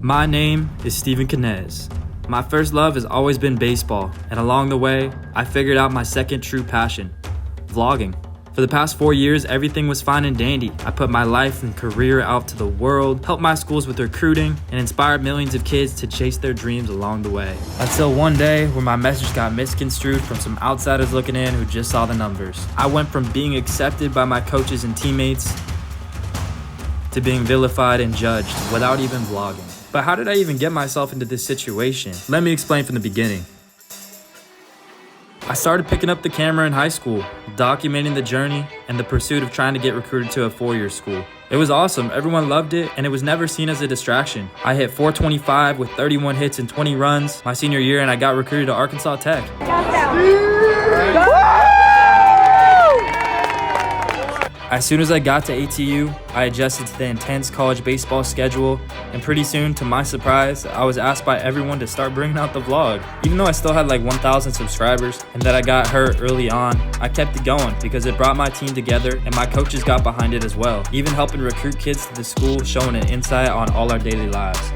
My name is Stephen Knez. My first love has always been baseball, and along the way, I figured out my second true passion, vlogging. For the past 4 years, everything was fine and dandy. I put my life and career out to the world, helped my schools with recruiting, and inspired millions of kids to chase their dreams along the way. Until one day, where my message got misconstrued from some outsiders looking in who just saw the numbers. I went from being accepted by my coaches and teammates to being vilified and judged without even vlogging. But how did I even get myself into this situation? Let me explain from the beginning. I started picking up the camera in high school, documenting the journey and the pursuit of trying to get recruited to a four-year school. It was awesome, everyone loved it, and it was never seen as a distraction. I hit 425 with 31 hits and 20 runs my senior year, and I got recruited to Arkansas Tech. As soon as I got to ATU, I adjusted to the intense college baseball schedule, and pretty soon, to my surprise, I was asked by everyone to start bringing out the vlog. Even though I still had like 1,000 subscribers and that I got hurt early on, I kept it going because it brought my team together and my coaches got behind it as well, even helping recruit kids to the school, showing an insight on all our daily lives.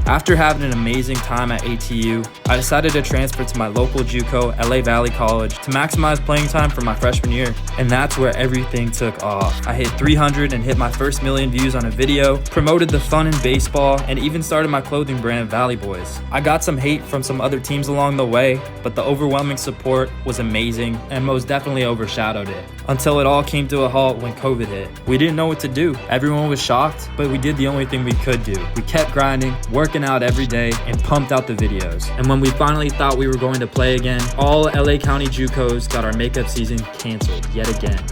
After having an amazing time at ATU, I decided to transfer to my local JUCO, LA Valley College, to maximize playing time for my freshman year. And that's where everything took off. I hit 300 and hit my first million views on a video, promoted the fun in baseball, and even started my clothing brand, Valley Boys. I got some hate from some other teams along the way, but the overwhelming support was amazing and most definitely overshadowed it. Until it all came to a halt when COVID hit. We didn't know what to do. Everyone was shocked, but we did the only thing we could do. We kept grinding, working out every day, and pumped out the videos. And when we finally thought we were going to play again, all LA County JUCOs got our makeup season canceled yet again.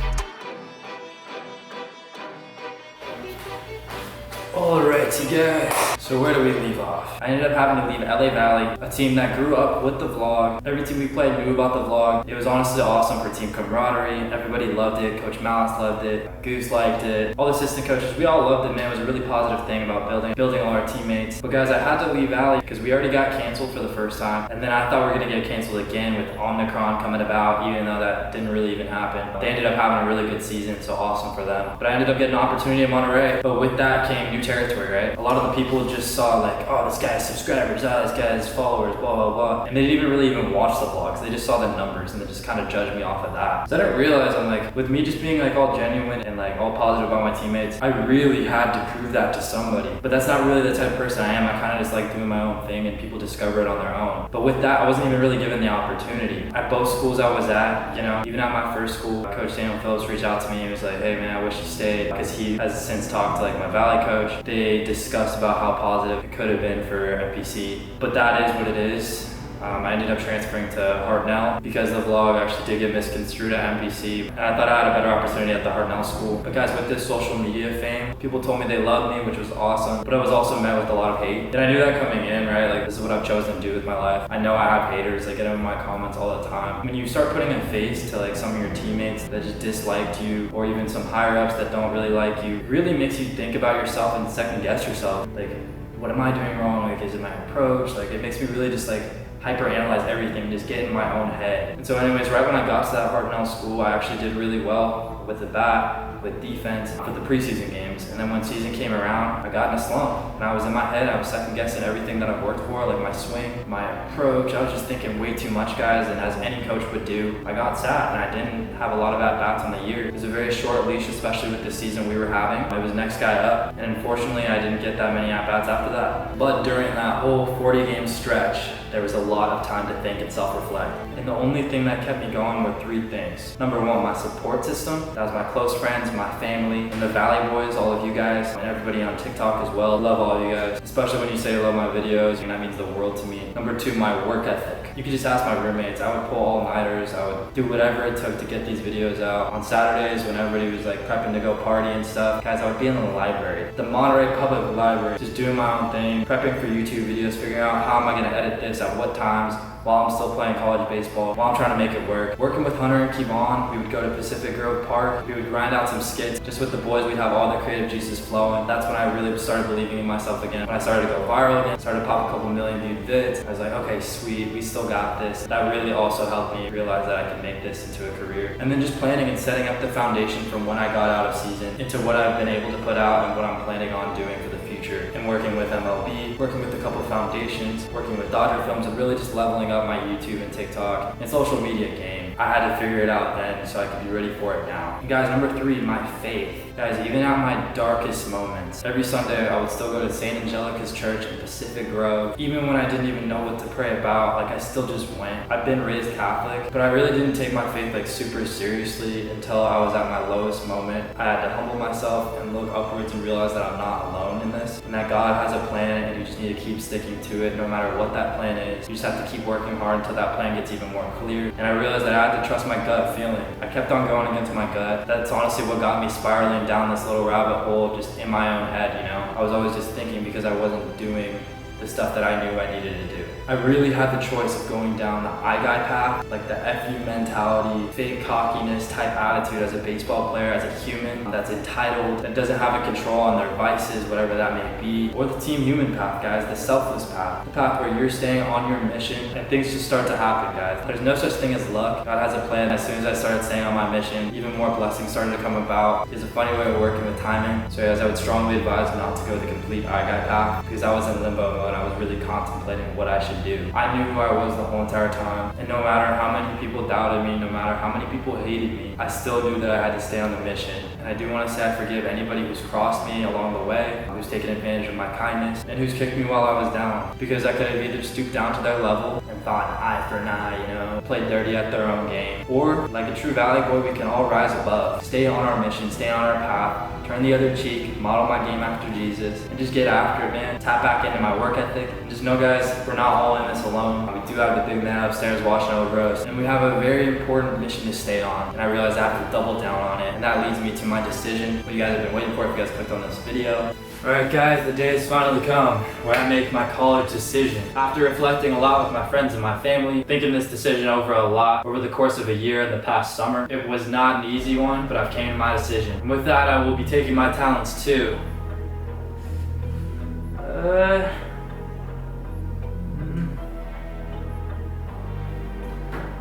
Alright, you guys. So where do we leave off? I ended up having to leave LA Valley, a team that grew up with the vlog. Every team we played knew about the vlog. It was honestly awesome for team camaraderie. Everybody loved it. Coach Malice loved it. Goose liked it. All the assistant coaches, we all loved it, man. It was a really positive thing about building all our teammates. But guys, I had to leave Valley because we already got canceled for the first time. And then I thought we were gonna get canceled again with Omicron coming about, even though that didn't really even happen. They ended up having a really good season, so awesome for them. But I ended up getting an opportunity in Monterey. But with that came new territory, right? A lot of the people just saw like, oh, this guy has subscribers, oh, this guy has followers, blah, blah, blah. And they didn't even watch the vlogs. They just saw the numbers and they just kind of judged me off of that. So I didn't realize, I'm like, with me just being like all genuine and like all positive about my teammates, I really had to prove that to somebody. But that's not really the type of person I am. I kind of just like doing my own thing and people discover it on their own. But with that, I wasn't even really given the opportunity. At both schools I was at, you know, even at my first school, Coach Daniel Phillips reached out to me and was like, hey man, I wish you stayed, because he has since talked to like my Valley coach. They discussed about how positive it could have been for MPC, but that is what it is. I ended up transferring to Hartnell because the vlog actually did get misconstrued at MPC, and I thought I had a better opportunity at the Hartnell school. But guys, with this social media fame, people told me they loved me, which was awesome, but I was also met with a lot of hate. And I knew that coming in, right? Like, this is what I've chosen to do with my life. I know I have haters, they get in my comments all the time. When you start putting a face to like some of your teammates that just disliked you, or even some higher ups that don't really like you, it really makes you think about yourself and second guess yourself. Like, what am I doing wrong? Like, is it my approach? Like, it makes me really just like hyper-analyze everything, just get in my own head. And so anyways, right when I got to that Hartnell school, I actually did really well with the bat, with defense, for the preseason games. And then when season came around, I got in a slump. And I was in my head, I was second guessing everything that I've worked for, like my swing, my approach. I was just thinking way too much, guys, and as any coach would do, I got sad and I didn't have a lot of at-bats on the year. It was a very short leash, especially with the season we were having. It was next guy up, and unfortunately I didn't get that many at-bats after that. But during that whole 40-game stretch, there was a lot of time to think and self-reflect. And the only thing that kept me going were three things. Number one, my support system. That was my close friends, my family, and the Valley Boys, all of you guys, and everybody on TikTok as well. Love all of you guys, especially when you say you love my videos, and that means the world to me. Number two, my work ethic. You could just ask my roommates. I would pull all-nighters. I would do whatever it took to get these videos out. On Saturdays, when everybody was like prepping to go party and stuff, guys, I would be in the library, the Monterey Public Library, just doing my own thing, prepping for YouTube videos, figuring out how am I gonna edit this, at what times, while I'm still playing college baseball, while I'm trying to make it work. Working with Hunter and Kevahn, we would go to Pacific Grove Park, we would grind out some skits. Just with the boys, we'd have all the creative juices flowing. That's when I really started believing in myself again. When I started to go viral again, started to pop a couple million viewed vids, I was like, okay, sweet, we still got this. That really also helped me realize that I could make this into a career. And then just planning and setting up the foundation from when I got out of season into what I've been able to put out and what I'm planning on doing for the future. been working with MLB, working with a couple foundations, working with Dodger Films, and really just leveling up my YouTube and TikTok and social media game. I had to figure it out then so I could be ready for it now. And guys, number 3, my faith. Guys, even at my darkest moments, every Sunday I would still go to St. Angelica's Church in Pacific Grove. Even when I didn't even know what to pray about, like I still just went. I've been raised Catholic, but I really didn't take my faith like super seriously until I was at my lowest moment. I had to humble myself and look upwards and realize that I'm not alone in this, and that God has a plan and you just need to keep sticking to it no matter what that plan is. You just have to keep working hard until that plan gets even more clear. And I realized that I had to trust my gut feeling. I kept on going against my gut. That's honestly what got me spiraling down this little rabbit hole just in my own head, you know? I was always just thinking because I wasn't doing the stuff that I knew I needed to do. I really had the choice of going down the I guy path, like the FU mentality, fake cockiness type attitude as a baseball player, as a human that's entitled, that doesn't have a control on their vices, whatever that may be, or the team human path, guys, the selfless path, the path where you're staying on your mission and things just start to happen, guys. There's no such thing as luck. God has a plan. As soon as I started staying on my mission, even more blessings started to come about. It's a funny way of working with timing. So guys, I would strongly advise not to go the complete I guy path because I was in limbo mode. I was really contemplating what I should do. I knew who I was the whole entire time, and no matter how many people doubted me, no matter how many people hated me, I still knew that I had to stay on the mission. And I do want to say I forgive anybody who's crossed me along the way, who's taken advantage of my kindness, and who's kicked me while I was down, because I could have either stooped down to their level and thought an eye for an eye, you know, played dirty at their own game, or like a true Valley boy, we can all rise above, stay on our mission, stay on our path, turn the other cheek, model my game after Jesus, and just get after it, man. Tap back into my work ethic, and just know, guys, we're not all in this alone. We do have the big man upstairs watching over us, and we have a very important mission to stay on, and I realized I have to double down on it, and that leads me to my decision, what you guys have been waiting for if you guys clicked on this video. Alright guys, the day has finally come where I make my college decision. After reflecting a lot with my friends and my family, thinking this decision over a lot over the course of a year in the past summer, it was not an easy one, but I've came to my decision. And with that, I will be taking my talents to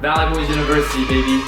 Valley Boys University, baby.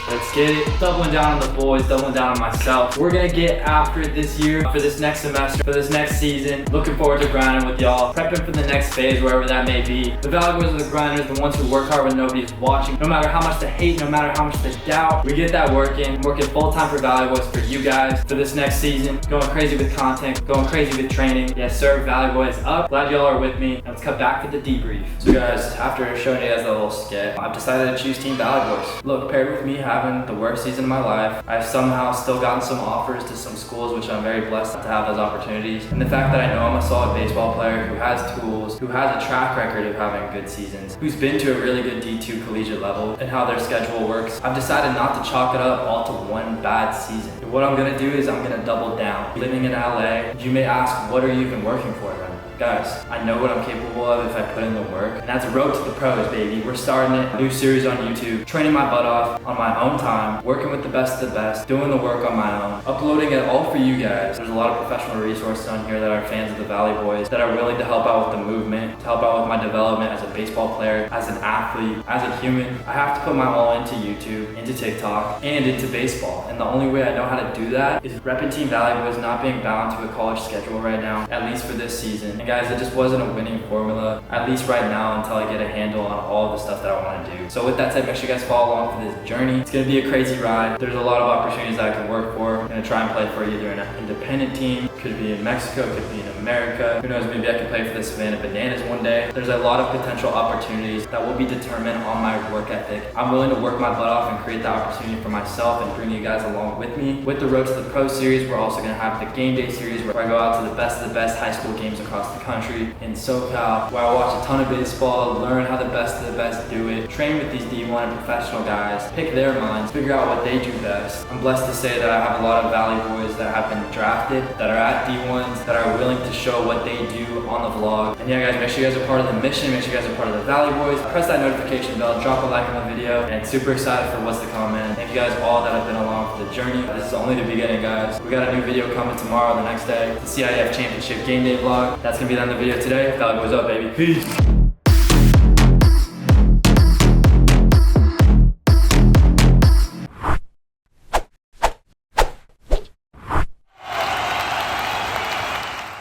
Let's get it. Doubling down on the boys, doubling down on myself. We're gonna get after it this year, for this next semester, for this next season. Looking forward to grinding with y'all, prepping for the next phase, wherever that may be. The Valley Boys are the grinders, the ones who work hard when nobody's watching. No matter how much they hate, no matter how much they doubt, we get that working. Working full time for Valley Boys, for you guys, for this next season. Going crazy with content, going crazy with training. Yes sir, Valley Boys up. Glad y'all are with me. Now let's cut back to the debrief. So guys, after showing you guys that little skit, I've decided to choose Team Valley Boys. Look, paired with me having the worst season of my life, I've somehow still gotten some offers to some schools, which I'm very blessed to have those opportunities. And the fact that I know I'm a solid baseball player who has tools, who has a track record of having good seasons, who's been to a really good D2 collegiate level, and how their schedule works, I've decided not to chalk it up all to one bad season. And what I'm gonna do is I'm gonna double down. Living in LA, you may ask, what are you even working for then? Guys, I know what I'm capable of if I put in the work, and that's a road to the pros, baby. We're starting it, a new series on YouTube, training my butt off on my own time, working with the best of the best, doing the work on my own, uploading it all for you guys. There's a lot of professional resources on here that are fans of the Valley Boys, that are willing to help out with the movement, to help out with my development as a baseball player, as an athlete, as a human. I have to put my all into YouTube, into TikTok, and into baseball. And the only way I know how to do that is repping Team Valley Boys, not being bound to a college schedule right now, at least for this season. And guys, it just wasn't a winning formula, at least right now, until I get a handle on all the stuff that I want to do. So with that said, make sure you guys follow along for this journey. It's going to be a crazy ride. There's a lot of opportunities that I can work for. I'm going to try and play for either an independent team, could be in Mexico, could be in America. Who knows, maybe I can play for the Savannah Bananas one day. There's a lot of potential opportunities that will be determined on my work ethic. I'm willing to work my butt off and create the opportunity for myself and bring you guys along with me. With the Road to the Pro series, we're also going to have the Game Day series where I go out to the best of the best high school games across the country in SoCal, where I watch a ton of baseball, learn how the best of the best do it, train with these D1 and professional guys, pick their minds, figure out what they do best. I'm blessed to say that I have a lot of Valley Boys that have been drafted, that are at D1s, that are willing to show what they do on the vlog. And yeah guys, make sure you guys are part of the mission, make sure you guys are part of the Valley Boys, press that notification bell, drop a like on the video, and super excited for what's to come, man. Thank you guys all that have been along for the journey. This is only the beginning, guys. We got a new video coming tomorrow, the next day, the CIF Championship Game Day vlog. That's gonna be the end of the video today. Valley Boys up, baby. Peace.